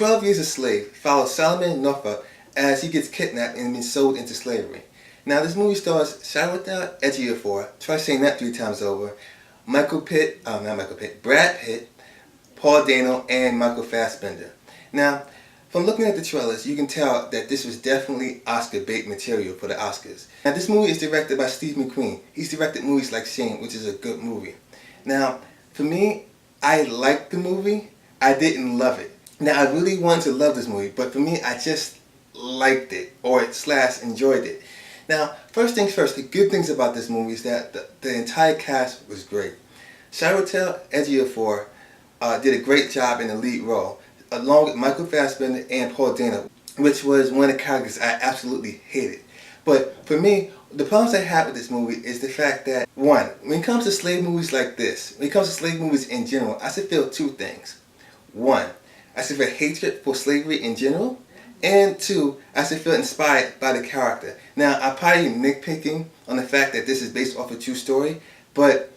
12 Years a Slave follows Solomon Northup as he gets kidnapped and is sold into slavery. Now this movie stars Chiwetel Ejiofor, try saying that 3 times over, Brad Pitt, Paul Dano, and Michael Fassbender. Now, from looking at the trailers, you can tell that this was definitely Oscar bait material for the Oscars. Now this movie is directed by Steve McQueen. He's directed movies like Shane, which is a good movie. Now, for me, I liked the movie. I didn't love it. Now I really wanted to love this movie, but for me, I just liked it, or / enjoyed it. Now, first things first, the good things about this movie is that the entire cast was great. Chiwetel Ejiofor did a great job in the lead role, along with Michael Fassbender and Paul Dano, which was one of the characters I absolutely hated. But for me, the problems I have with this movie is the fact that, one, when it comes to slave movies like this, when it comes to slave movies in general, I should feel 2 things. 1, I should feel hatred for slavery in general, and 2, I should feel inspired by the character. Now, I'm probably nitpicking on the fact that this is based off a true story, but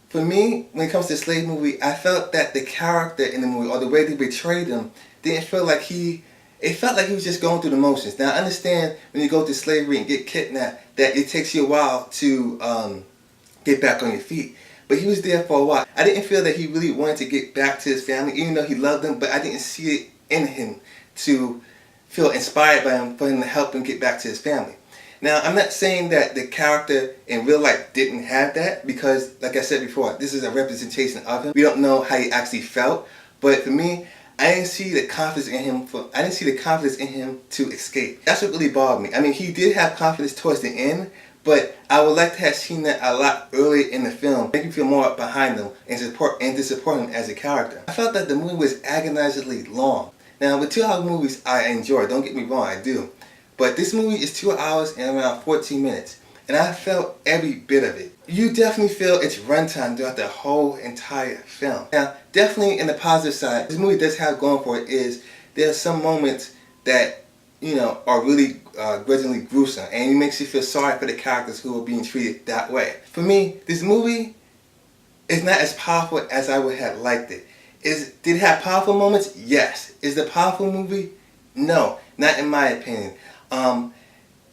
for me, when it comes to a slave movie, I felt that the character in the movie, or the way they portrayed him, didn't feel like it felt like he was just going through the motions. Now, I understand when you go through slavery and get kidnapped, that it takes you a while to get back on your feet. But he was there for a while. I didn't feel that he really wanted to get back to his family, even though he loved them, but I didn't see it in him to feel inspired by him, for him to help him get back to his family. Now, I'm not saying that the character in real life didn't have that, because, like I said before, this is a representation of him. We don't know how he actually felt, but for me, I didn't see the confidence in him to escape. That's what really bothered me. I mean, he did have confidence towards the end, but I would like to have seen that a lot earlier in the film, make me feel more behind him and to support him as a character. I felt that the movie was agonizingly long. Now, with 2-hour movies, I enjoy. Don't get me wrong, I do. But this movie is 2 hours and around 14 minutes, and I felt every bit of it. You definitely feel its runtime throughout the whole entire film. Now, definitely in the positive side, this movie does have going for it is there are some moments that, you know, are really grudgingly gruesome, and it makes you feel sorry for the characters who are being treated that way. For me, this movie is not as powerful as I would have liked it. Did it have powerful moments? Yes. Is it a powerful movie? No, not in my opinion.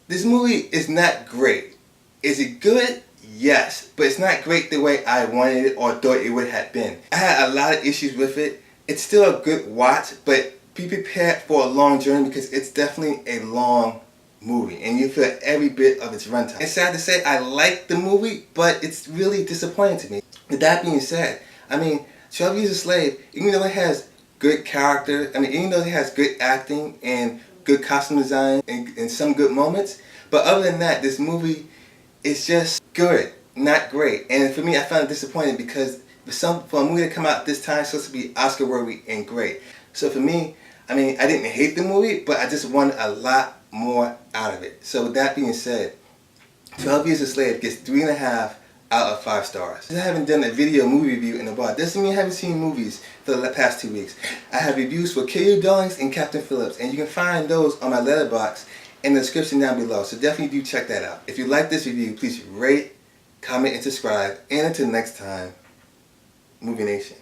This movie is not great. Is it good? Yes, but it's not great the way I wanted it or thought it would have been. I had a lot of issues with it. It's still a good watch, but be prepared for a long journey, because it's definitely a long movie and you feel every bit of its runtime. It's sad to say I like the movie, but it's really disappointing to me. With that being said, I mean, 12 Years a Slave, even though it has good character, even though it has good acting and good costume design and some good moments, but other than that, this movie is just good, not great. And for me, I found it disappointing, because for a movie to come out this time, it's supposed to be Oscar worthy and great. So for me, I didn't hate the movie, but I just wanted a lot more out of it. So with that being said, 12 Years a Slave gets 3.5 out of 5 stars. I haven't done a video movie review in a while. Doesn't mean I haven't seen movies for the past 2 weeks. I have reviews for Kill Your Darlings and Captain Phillips, and you can find those on my letterbox in the description down below. So definitely do check that out. If you like this review, please rate, comment, and subscribe. And until next time, Movie Nation.